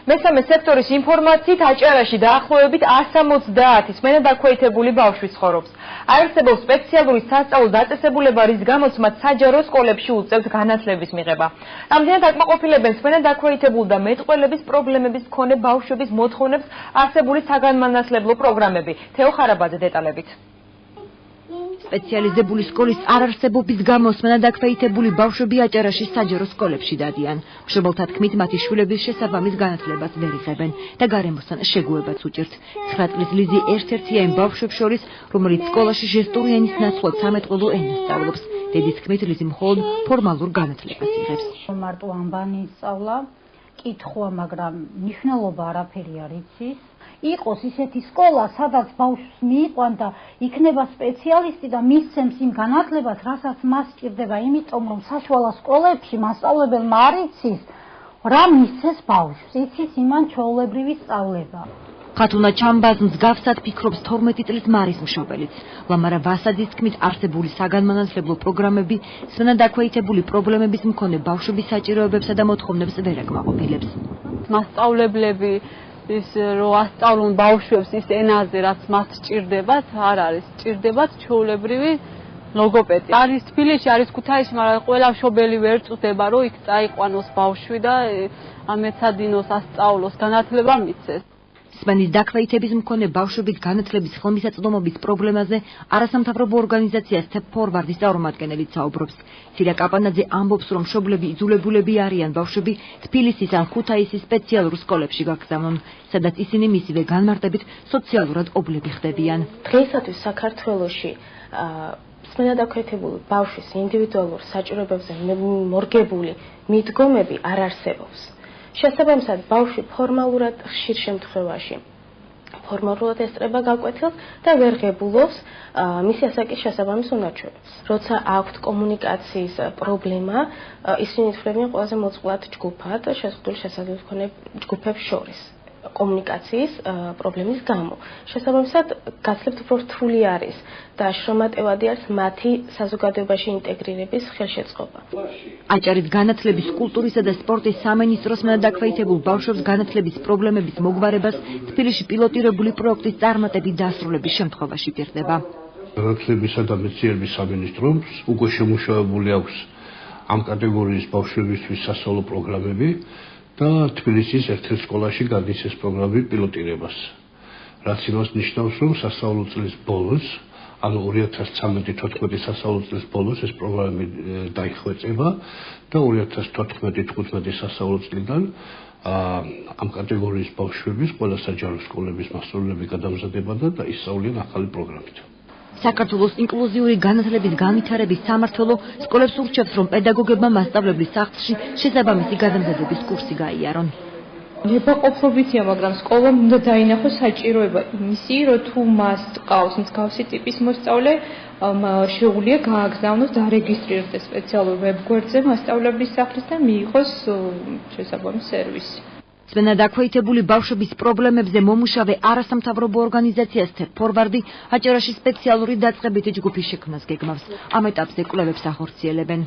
მესამე სექტორის ინფორმაციით აჭარაში დაახლოებით 170 სმენადაქვეითებული ბავშვი ცხოვრობს. აერთებობს სპეციალური სასწავლო დაწესებულება, რის გამოც მათ საჯარო სკოლებში უწევთ განათლების მიღება. Რამდენად აკმაყოფილებენ სმენადაქვეითებულ და მეტყველების პრობლემების მქონე ბავშვების მოთხოვნებს არსებული საგანმანათლებლო პროგრამები. თეო ხარაბაძე დეტალებით. სპეციალიზებული სკოლის არარსებობის გამო სმენადაქვეითებული ბავშვები აჭარაში საჯარო სკოლებში დადიან. მშობელთა თქმით, მათი შვილების შესაბამის განათლებას ვერ იღებენ და გარემოსთან შეგუებაც უჭირთ. 9 წლის ლიზი ერთ-ერთია იმ ბავშვებს შორის, რომელიც სკოლაში ჟესტური ენის ნაცვლად სამეთყველო ენას სწავლობს. დედის თქმით, ლიზი მხოლოდ ფორმალურ განათლებას იღებს. მარტო ამბანი სწავლა, კითხვა, მაგრამ მნიშვნელობა არაფერი არ იცის. Იყოს ისეთი სკოლა, სადაც ბავშვს მიიყვან და იქნება სპეციალისტი და მისცემს იმ განათლებას, რასაც მას სჭირდება, იმიტომ რომ საშუალო სკოლებში მასწავლებელმა არ იცის, რა მისცეს ბავშვს, იცის იმან ჩვეულებრივი სწავლება. ხათუნა ჩამბაზ მსგავსად ფიქრობს 12 წლის მარის მშობელიც. ლამარა ვასაძის თქმით, არსებული საგანმანათლებლო პროგრამები სმენადაქვეითებული პრობლემების მქონე ბავშვების საჭიროებებსა და მოთხოვნებს ვერ აკმაყოფილებს. მასწავლებლები ის რომ ასწავლონ ბავშვებს ის ენაზე, რაც მათ სჭირდებათ, არ არის სჭირდებათ ჩვეულებრივი ლოგოპედი. არის თბილისში, არის ქუთაისში, მაგრამ ყველა მშობელი ვერ წვდება, რომ იქ წაიყვანოს ბავშვი და ამეცადინოს, ასწავლოს, განათლება მიცეს. სმენის დაქვეითების მქონე ბავშვების განათლების ხელმისაწვდომობის პრობლემაზე არასამთავრობო ორგანიზაცია Step Forward-ის წარმომადგენელი საუბრობს. ცირა კაპანაძე ამბობს, რომ მშობლები იძულებულები არიან ბავშვები თბილისის ან ქუთაისის სპეციალურ სკოლებში გაგზავნონ, სადაც ისინი მისივე განმარტებით სოციალურად ობლები ხდებიან. დღეისათვის საქართველოში სმენადაქვეითებული ბავშვის ინდივიდუალურ საჭიროებებზე მორგებული მიდგომები არ არსებობს. შესაბამისად, ბავშვი ფორმალურად ხშირ შემთხვევაში ფორმალურად ესწრება გაკვეთილს და ვერ ღებულობს მისი ასაკის შესაბამის უნარჩვევებს. როცა აქვთ კომუნიკაციის პრობლემა, ისინი ითვლებიან ყველაზე მოწყვლად ჯგუფად შეზღუდული შესაძლებლობის მქონე ჯგუფებს შორის. კომუნიკაციის პრობლემის გამო. შესაბამისად, გაცლებთ უფრო რთული არის და შრომატევადი არის მათი საზოგადოებაში ინტეგრირების ხელშეწყობა. აჭარის განათლების, კულტურისა და სპორტის სამინისტროს სმენადაქვეითებულ ბავშვებს განათლების პრობლემების მოგვარებას თბილისში პილოტირებული პროექტის წარმატებით დასრულების შემთხვევაში პირდება. განათლებისა და მეცნიერების სამინისტრომ უკვე შემუშავებული აქვს ამ კატეგორიის ბავშვებისთვის სასწავლო პროგრამები. და თბილისის ერთ-ერთ სკოლაში გადის ეს პროგრამები პილოტირებას. რაც იმას ნიშნავს, რომ სასწავლო წლის ბოლოს, ანუ 2013-14 სასწავლო წლის ბოლოს ეს პროგრამები დაიხვეწება და 2014-15 სასწავლო წლიდან ამ კატეგორიის ბავშვების ყველა საჯარო სკოლების მასწავლებლები გადამზადებოდა და ისწავლიან ახალი პროგრამით. საქართველოს ინკლუზიური განათლების განვითარების სამმართველო სკოლებს ურჩევს, რომ პედაგოგებმა მასწავლებლის სახლში შესაბამისი გადამზადების კურსი გაიარონ. ნებაყოფლობითია, მაგრამ სკოლამ უნდა დაინახოს საჭიროება იმისი, რომ თუ მას ყავს მსგავსი ტიპის მოსწავლე, შეუძლია გააგზავნოს და რეგისტრირდეს სპეციალურ ვებგვერდზე მასწავლებლის სახლის და მიიღოს შესაბამისი სერვისი. სმენადაქვეითებული ბავშვების პრობლემებზე მომუშავე არასამთავრობო ორგანიზაცია Step Forward-ი აჭარაში სპეციალური დაწყებითი ჯგუფის შექმნას გეგმავს. ამ ეტაპზე კვლევებს ახორციელებენ.